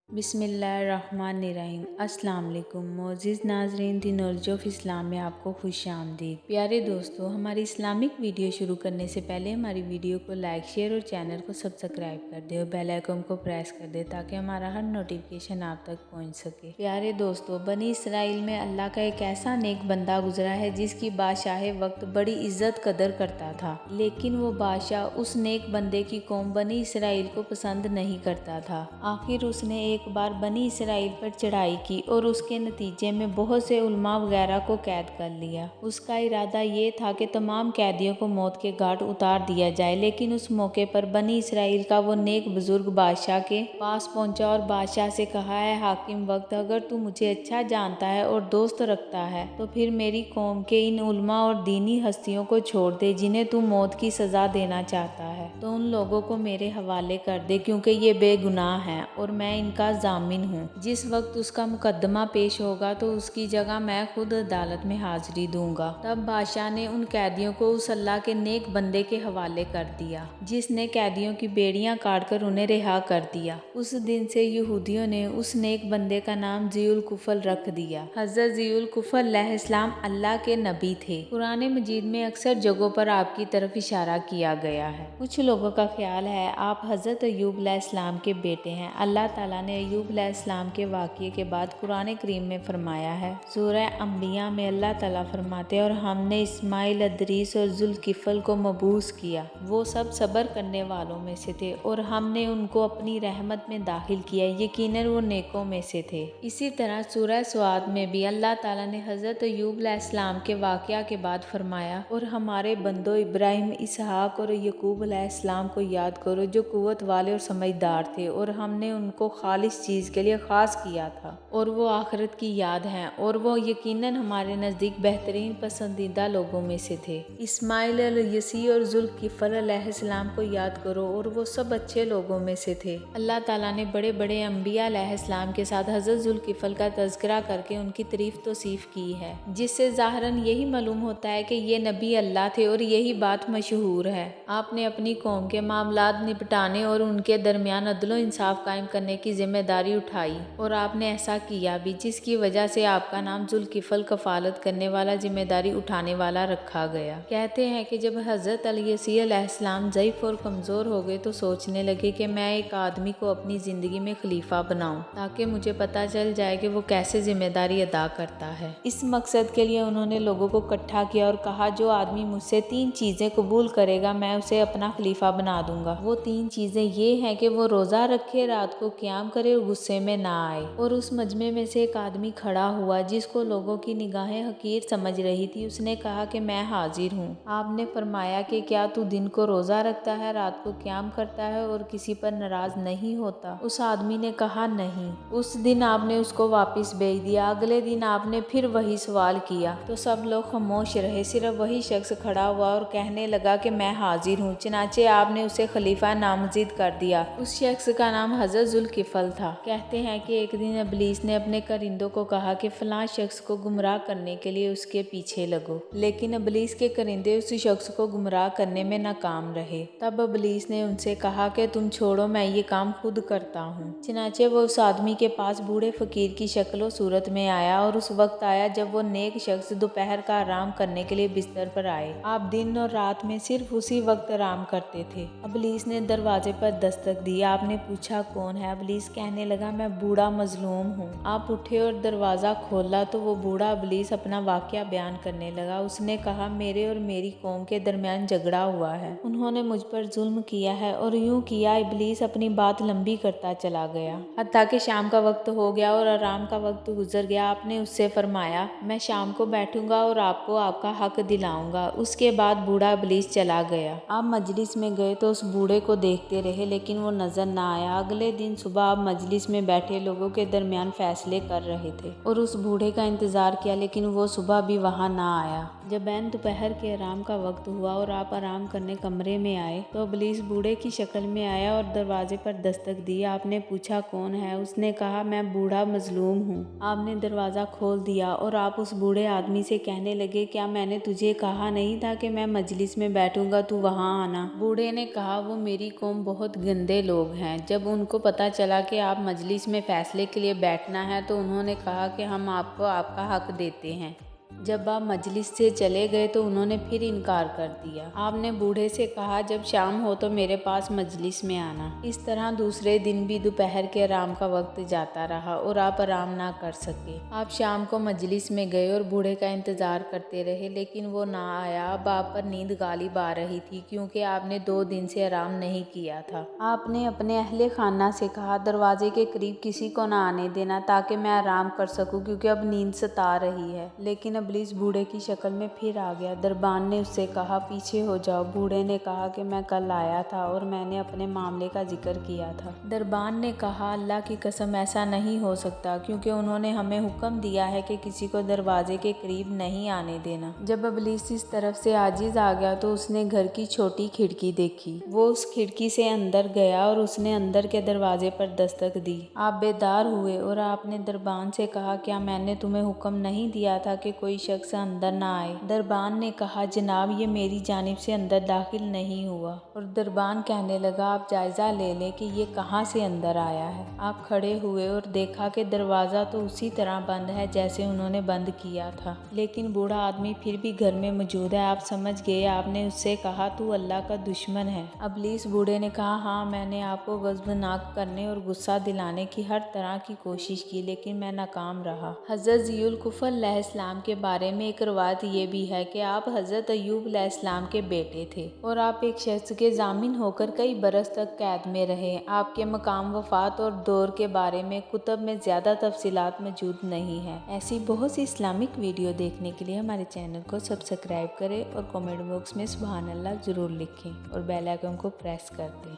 बिस्मिल्लाहिर्रहमानिर्रहीम। अस्सलाम वालेकुम मोअज़्ज़िज़ नाज़रीन, दीन और जोफ़ इस्लाम में आपको खुश आमदीद। प्यारे दोस्तों, हमारी इस्लामिक वीडियो शुरू करने से पहले हमारी वीडियो को लाइक, शेयर और चैनल को सब्सक्राइब कर दे और बेल आइकन को प्रेस कर दे ताकि हमारा हर नोटिफिकेशन आप तक पहुंच सके। प्यारे दोस्तों, बनी इसराइल में अल्लाह का एक ऐसा नेक बंदा गुजरा है जिसकी बादशाह वक्त बड़ी इज्जत कदर करता था, लेकिन वो बादशाह उस नेक बंदे की कौम बनी इसराइल को पसंद नहीं करता था। आखिर उसने एक बार बनी इसराइल पर चढ़ाई की और उसके नतीजे में बहुत से उलमा वगैरह को कैद कर लिया। उसका इरादा ये था कि तमाम कैदियों को मौत के घाट उतार दिया जाए, लेकिन उस मौके पर बनी इसराइल का वो नेक बुजुर्ग बादशाह के पास पहुंचा और बादशाह से कहा, है हाकिम वक्त, अगर तू मुझे अच्छा जानता है और दोस्त रखता है तो फिर मेरी कौम के इन उलमा और दीनी हस्तियों को छोड़ दे जिन्हें तू मौत की सजा देना चाहता है। तो उन लोगों को मेरे हवाले कर दे क्योंकि ये बेगुनाह हैं और मैं इनका जामिन हूँ। जिस वक्त उसका मुकदमा पेश होगा तो उसकी जगह मैं खुद अदालत में हाजिरी दूंगा। तब बादशाह ने उन कैदियों को उस अल्लाह के नेक बंदे के हवाले कर दिया जिसने कैदियों की बेड़ियां काटकर उन्हें रिहा कर दिया। उस दिन से यहूदियों ने उस नेक बंदे का नाम ज़ियुल कुफल रख दिया। हज़रत ज़ियुल कुफल अलैहिस्सलाम अल्लाह के नबी थे। कुरान मजीद में अक्सर जगहों पर आपकी तरफ इशारा किया गया है। कुछ लोगों का ख्याल है आप हज़रत अय्यूब अलैहिस्सलाम के बेटे हैं। अल्लाह ताला ने अय्यूब अलैहिस्सलाम के वाक़ये के बाद कुरान करीम में फरमाया है, सूरह अंबिया में अल्लाह ताला फरमाते हैं, और हमने इस्माइल, अदरीस और ज़ुल्किफ़ल को मबूस किया। वो सब सब्र करने वालों में से थे और हमने उनको अपनी रहमत में दाखिल किया, यकीनन वो नेकों में से थे। इसी तरह सूरह स्वाद में भी अल्लाह ताला ने हज़रत अय्यूब अलैहिस्सलाम के वाक़या के बाद फरमाया, और हमारे बंदों इब्राहिम, इसहाक और यकूब अलैहिस्सलाम को याद करो जो कुव्वत वाले और समझदार थे और हमने उनको खालिस चीज़ के लिए ख़ास किया था और वो आखिरत की याद हैं और वो यकीनन हमारे नज़दीक बेहतरीन पसंदीदा लोगों में से थे। इस्माइल, यसी और ज़ुल्किफ़ल अलैहिस्सलाम को याद करो और वो सब अच्छे लोगों में से थे। अल्लाह ताला ने बड़े बड़े अंबिया अलैहिस्सलाम के साथ हज़रत ज़ुल्किफ़ल का तज़किरा करके उनकी तारीफ़ तौसीफ़ की है, जिससे ज़ाहिरन यही मालूम होता है कि ये नबी अल्लाह थे और यही बात मशहूर है। आपने अपनी कौम के मामलात निपटाने और उनके दरमियान अदल व इंसाफ कायम करने की जिम्मेदारी उठाई और आपने ऐसा किया भी, जिसकी वजह से आपका नाम ज़ुल्किफ़ल कफ़ालत करने वाला, जिम्मेदारी उठाने वाला रखा गया। कहते हैं कि जब हज़रत यसी अलैहिस्सलाम ज़ईफ़ और कमज़ोर हो गए तो सोचने लगे कि मैं एक आदमी को अपनी ज़िंदगी में खलीफा बनाऊं ताकि मुझे पता चल जाए कि वो कैसे जिम्मेदारी अदा करता है। इस मकसद के लिए उन्होंने लोगों को इकट्ठा किया और कहा, जो आदमी मुझसे 3 चीज़ें कबूल करेगा मैं उसे अपना खलीफा बना दूंगा। वो 3 चीज़ें ये हैं कि वो रोज़ा रखे, रात को क़याम करे और गुस्से में ना आए। और उस मजमे में से एक आदमी खड़ा हुआ जिसको लोगों की निगाहें हकीर समझ रही थी। उसने कहा कि मैं हाजिर हूँ। आपने फरमाया कि क्या तू दिन को रोज़ा रखता है, रात को क़याम करता है और किसी पर नाराज़ नहीं होता? उस आदमी ने कहा, नहीं। उस दिन आपने उसको वापस भेज दिया। अगले दिन आपने फिर वही सवाल किया तो सब लोग खामोश रहे, सिर्फ वही शख्स खड़ा हुआ और कहने लगा कि मैं हाजिर हूँ। चनाचे आपने उसे खलीफा नामज़द कर दिया। उस शख्स का नाम हज़रत ज़ुल्किफ़ल था। कहते हैं कि एक दिन इब्लीस ने अपने करिंदों को कहा कि फलां शख्स को गुमराह करने के लिए उसके पीछे लगो, लेकिन इब्लीस के करिंदे उस शख्स को गुमराह करने में नाकाम रहे। तब इब्लीस ने उनसे कहा कि तुम छोड़ो, मैं ये काम खुद करता हूँ। चनाचे वो उस आदमी के पास बूढ़े फ़कीर की शक्ल सूरत में आया और उस वक्त आया जब वो नेक शख्स दोपहर का आराम करने के लिए बिस्तर पर आए। आप दिन और रात में सिर्फ उसी वक्त आराम करते थे। इब्लीस ने दरवाजे पर दस्तक दी। आपने पूछा, कौन है? इब्लीस कहने लगा, मैं बूढ़ा मजलूम हूँ। आप उठे और दरवाज़ा खोला तो वो बूढ़ा इब्लीस अपना वाक़या बयान करने लगा। उसने कहा, मेरे और मेरी कौम के दरमियान झगड़ा हुआ है, उन्होंने मुझ पर जुल्म किया है। और यूं किया इब्लीस अपनी बात लंबी करता चला गया हत्ता कि शाम का वक्त हो गया और आराम का वक्त गुजर गया। आपने उससे फरमाया, मैं शाम को बैठूंगा और आपको आपका हक दिलाऊंगा। उसके बाद बूढ़ा इब्लीस चला गया। आप मजलिस में गए तो उस बूढ़े को देखते रहे लेकिन वो नजर ना आया। अगले दिन सुबह आप मजलिस में बैठे लोगों के दरमियान फैसले कर रहे थे और उस बूढ़े का इंतजार किया, लेकिन वो सुबह भी वहां ना आया। जब ऐन दोपहर के आराम का वक्त हुआ और आप आराम करने कमरे में आए तो इब्लीस बूढ़े की शक्ल में आया और दरवाजे पर दस्तक दी। आपने पूछा, कौन है? उसने कहा, मैं बूढ़ा मजलूम हूँ। आपने दरवाज़ा खोल दिया और आप उस बूढ़े आदमी से कहने लगे, क्या मैंने तुझे कहा नहीं था कि मैं मजलिस में बैठूंगा, तू वहाँ आना? बूढ़े ने कहा, वो मेरी कौम बहुत गंदे लोग हैं। जब उनको पता चला कि कि आप मजलिस में फ़ैसले के लिए बैठना है तो उन्होंने कहा कि हम आपको आपका हक देते हैं। जब आप मजलिस से चले गए तो उन्होंने फिर इनकार कर दिया। आपने बूढ़े से कहा, जब शाम हो तो मेरे पास मजलिस में आना। इस तरह दूसरे दिन भी दोपहर के आराम का वक्त जाता रहा और आप आराम ना कर सके। आप शाम को मजलिस में गए और बूढ़े का इंतज़ार करते रहे, लेकिन वो ना आया। अब आप पर नींद गालिब आ रही थी क्योंकि आपने 2 दिन से आराम नहीं किया था। आपने अपने अहले खाना से कहा, दरवाजे के करीब किसी को ना आने देना ताकि मैं आराम कर सकूं क्योंकि अब नींद सता रही है। लेकिन इब्लीस बूढ़े की शक्ल में फिर आ गया। दरबान ने उससे कहा, पीछे हो जाओ। बूढ़े ने कहा कि मैं कल आया था और मैंने अपने मामले का जिक्र किया था। दरबान ने कहा, अल्लाह की कसम ऐसा नहीं हो सकता क्योंकि उन्होंने हमें हुक्म दिया है कि किसी को दरवाजे के करीब नहीं आने देना। जब इब्लीस इस तरफ से आजिज आ गया तो उसने घर की छोटी खिड़की देखी। वो उस खिड़की से अंदर गया और उसने अंदर के दरवाजे पर दस्तक दी। आप बेदार हुए और आपने दरबान से कहा, क्या मैंने तुम्हें हुक्म नहीं दिया था कि कोई शख्स अंदर ना आए? दरबान ने कहा, जनाब ये मेरी जानिब से अंदर दाखिल नहीं हुआ। और दरबान कहने लगा, आप जायजा ले लें कि ये कहाँ से अंदर आया है। आप खड़े हुए और देखा कि दरवाज़ा तो उसी तरह बंद है जैसे उन्होंने बंद किया था, लेकिन बूढ़ा आदमी फिर भी घर में मौजूद है। आप समझ गए। आपने उससे कहा, तू अल्लाह का दुश्मन है। इब्लीस बूढ़े ने कहा, हाँ मैंने आपको गज़बनाक करने और गुस्सा दिलाने की हर तरह की कोशिश की, लेकिन मैं नाकाम रहा। हज़रत ज़ियुल कुफ़र अलैहिस्सलाम के बारे में एक रवायत ये भी है कि आप हज़रत अय्यूब अलैहिस्सलाम के बेटे थे और आप एक शख्स के जामिन होकर कई बरस तक कैद में रहे। आपके मकाम वफ़ात और दौर के बारे में कुतुब में ज़्यादा तफसीलात मौजूद नहीं है। ऐसी बहुत सी इस्लामिक वीडियो देखने के लिए हमारे चैनल को सब्सक्राइब करें और कमेंट बॉक्स में सुभान अल्लाह ज़रूर लिखें और बेल आइकन को प्रेस कर दें।